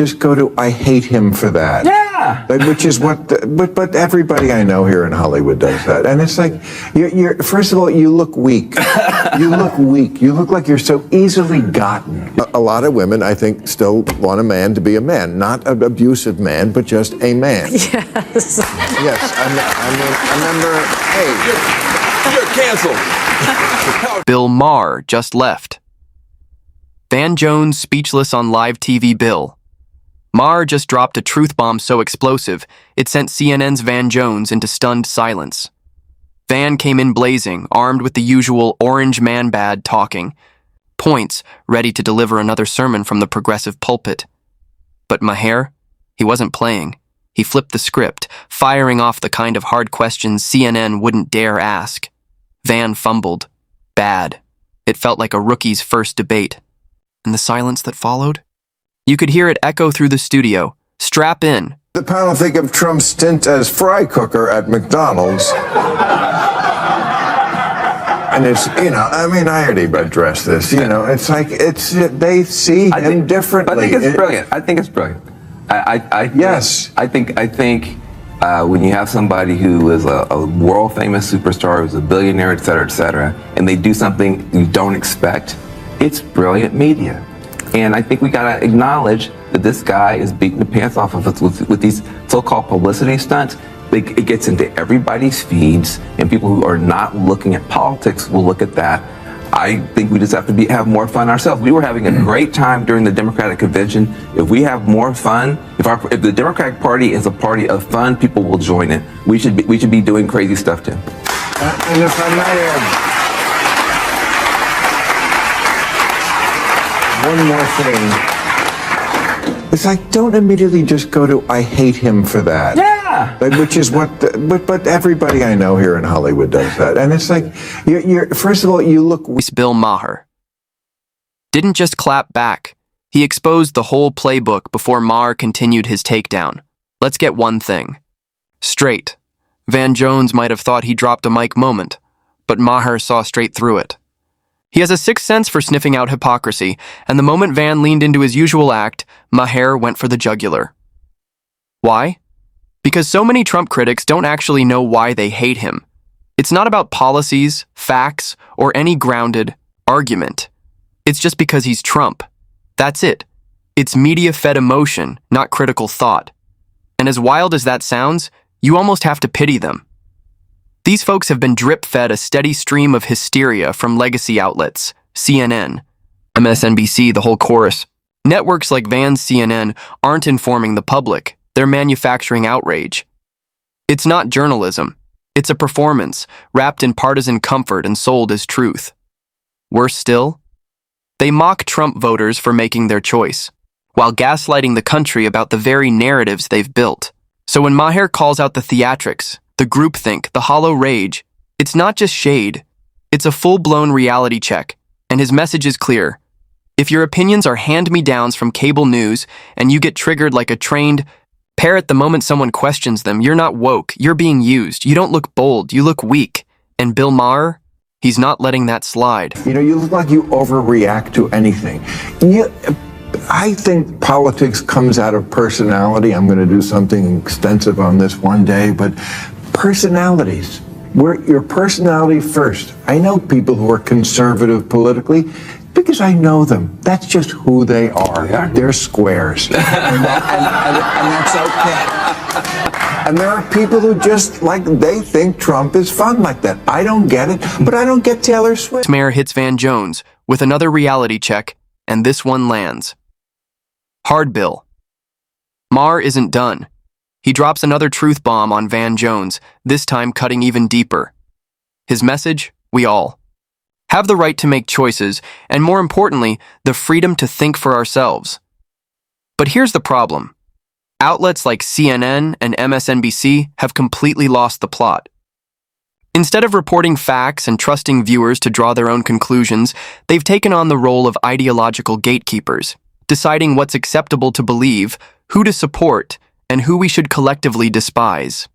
just go to, I hate him for that. Yeah. Which is what, but everybody I know here in Hollywood does that. And it's like, you're first of all, you look weak. You look weak. You look like you're so easily gotten. A lot of women, I think, still want a man to be a man. Not an abusive man, but just a man. Yes. Yes, I remember, hey. You're canceled. Bill Maher just left. Van Jones speechless on live TV. Bill Maher just dropped a truth bomb so explosive, it sent CNN's Van Jones into stunned silence. Van came in blazing, armed with the usual orange man bad talking points, ready to deliver another sermon from the progressive pulpit. But Maher, he wasn't playing. He flipped the script, firing off the kind of hard questions CNN wouldn't dare ask. Van fumbled. Bad. It felt like a rookie's first debate. And the silence that followed? You could hear it echo through the studio. Strap in. The panel think of Trump's stint as fry cooker at McDonald's. And it's, I already addressed this, it's like, they see him differently. I think it's brilliant. I think it's brilliant. Yes. I think when you have somebody who is a world famous superstar, who's a billionaire, et cetera, and they do something you don't expect, it's brilliant media. And I think we gotta acknowledge that this guy is beating the pants off of us with these so-called publicity stunts. It gets into everybody's feeds, and people who are not looking at politics will look at that. I think we just have to have more fun ourselves. We were having a great time during the Democratic convention. If we have more fun, if the Democratic Party is a party of fun, people will join it. We should be doing crazy stuff too. And if I might add one more thing. It's like, don't immediately just go to, I hate him for that. Yeah. Which is what, but everybody I know here in Hollywood does that. And it's like, first of all, you look. Bill Maher didn't just clap back. He exposed the whole playbook before Maher continued his takedown. Let's get one thing straight. Van Jones might have thought he dropped a mic moment, but Maher saw straight through it. He has a sixth sense for sniffing out hypocrisy, and the moment Van leaned into his usual act, Maher went for the jugular. Why? Because so many Trump critics don't actually know why they hate him. It's not about policies, facts, or any grounded argument. It's just because he's Trump. That's it. It's media-fed emotion, not critical thought. And as wild as that sounds, you almost have to pity them. These folks have been drip-fed a steady stream of hysteria from legacy outlets, CNN, MSNBC, the whole chorus. Networks like Van's CNN aren't informing the public. They're manufacturing outrage. It's not journalism. It's a performance, wrapped in partisan comfort and sold as truth. Worse still, they mock Trump voters for making their choice, while gaslighting the country about the very narratives they've built. So when Maher calls out the theatrics, the groupthink, the hollow rage, it's not just shade. It's a full-blown reality check, and his message is clear. If your opinions are hand-me-downs from cable news and you get triggered like a trained parrot the moment someone questions them, you're not woke, you're being used. You don't look bold, you look weak. And Bill Maher, he's not letting that slide. You look like you overreact to anything. I think politics comes out of personality. I'm going to do something extensive on this one day, but personalities. Your personality first. I know people who are conservative politically because I know them. That's just who they are. Yeah. They're squares. and that's okay. And there are people who just, they think Trump is fun like that. I don't get it, but I don't get Taylor Swift. Maher hits Van Jones with another reality check, and this one lands. Hard Bill. Maher isn't done. He drops another truth bomb on Van Jones, this time cutting even deeper. His message? We all have the right to make choices, and more importantly, the freedom to think for ourselves. But here's the problem. Outlets like CNN and MSNBC have completely lost the plot. Instead of reporting facts and trusting viewers to draw their own conclusions, they've taken on the role of ideological gatekeepers, deciding what's acceptable to believe, who to support, and who we should collectively despise.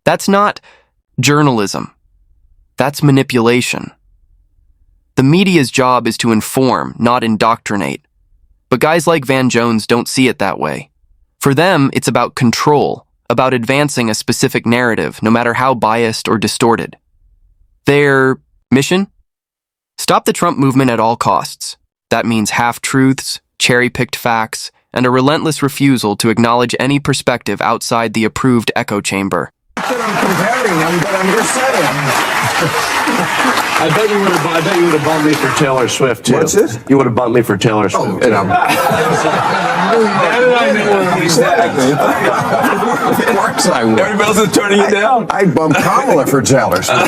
That's not journalism. That's manipulation. The media's job is to inform, not indoctrinate. But guys like Van Jones don't see it that way. For them, it's about control, about advancing a specific narrative, no matter how biased or distorted. Their mission? Stop the Trump movement at all costs. That means half-truths, cherry-picked facts, and a relentless refusal to acknowledge any perspective outside the approved echo chamber. I'm comparing them, but I'm just saying. I bet you would have bumped me for Taylor Swift too. What's this? You would have bumped me for Taylor Swift. Oh, and I'm... Exactly. Of course I would. Everybody else is turning you down. I'd bump Kamala for Taylor Swift.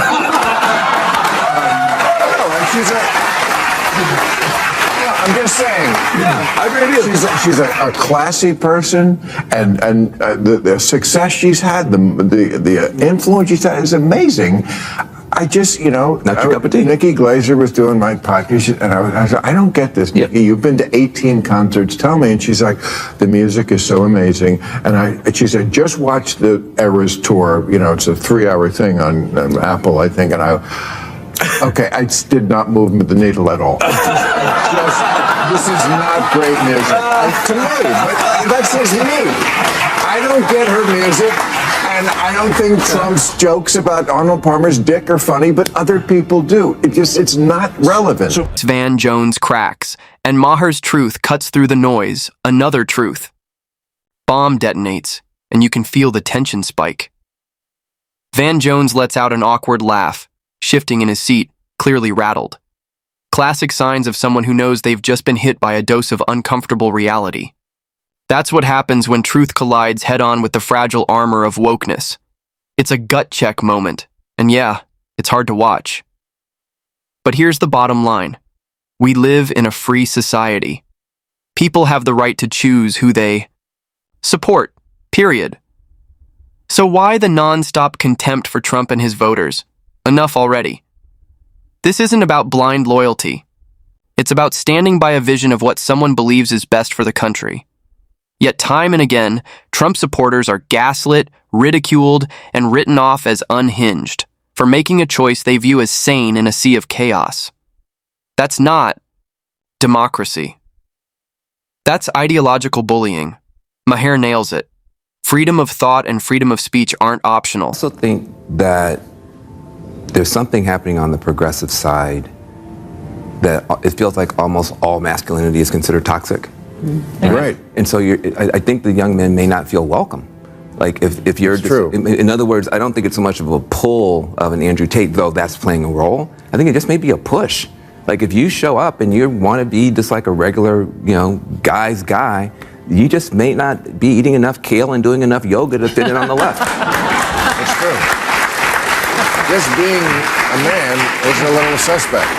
I'm just saying. Yeah, I agree with you. She's a classy person, and the success she's had, the influence she's had is amazing. I just, Not your cup of tea. Nikki Glaser was doing my podcast, and I was like, I don't get this, Nikki. You've been to 18 concerts. Tell me. And she's like, the music is so amazing. And she said, just watch the Eras tour. It's a 3-hour thing on Apple, I think. And okay, I just did not move the needle at all. This is not great music to me, but that's just me. I don't get her music, and I don't think Trump's jokes about Arnold Palmer's dick are funny, but other people do. It's not relevant. Van Jones cracks, and Maher's truth cuts through the noise, another truth. Bomb detonates, and you can feel the tension spike. Van Jones lets out an awkward laugh, shifting in his seat, clearly rattled. Classic signs of someone who knows they've just been hit by a dose of uncomfortable reality. That's what happens when truth collides head-on with the fragile armor of wokeness. It's a gut-check moment, and yeah, it's hard to watch. But here's the bottom line. We live in a free society. People have the right to choose who they support, period. So why the non-stop contempt for Trump and his voters? Enough already. This isn't about blind loyalty. It's about standing by a vision of what someone believes is best for the country. Yet time and again, Trump supporters are gaslit, ridiculed, and written off as unhinged for making a choice they view as sane in a sea of chaos. That's not democracy. That's ideological bullying. Maher nails it. Freedom of thought and freedom of speech aren't optional. I also think that there's something happening on the progressive side that it feels like almost all masculinity is considered toxic. Right. And so I think the young men may not feel welcome. Like if you're It's true. In other words, I don't think it's so much of a pull of an Andrew Tate, though that's playing a role. I think it just may be a push. Like if you show up and you want to be just like a regular, guy's guy, you just may not be eating enough kale and doing enough yoga to fit in on the left. It's true. Just being a man is a little suspect.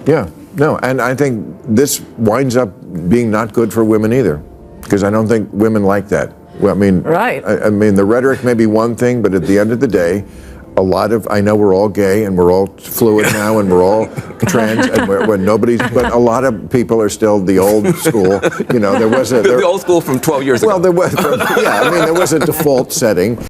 Yeah, no, and I think this winds up being not good for women either, because I don't think women like that. Well, I mean, right. I mean, the rhetoric may be one thing, but at the end of the day, I know we're all gay and we're all fluid now and we're all trans and but a lot of people are still the old school. There was the old school from 12 years ago. Well, there was a default setting.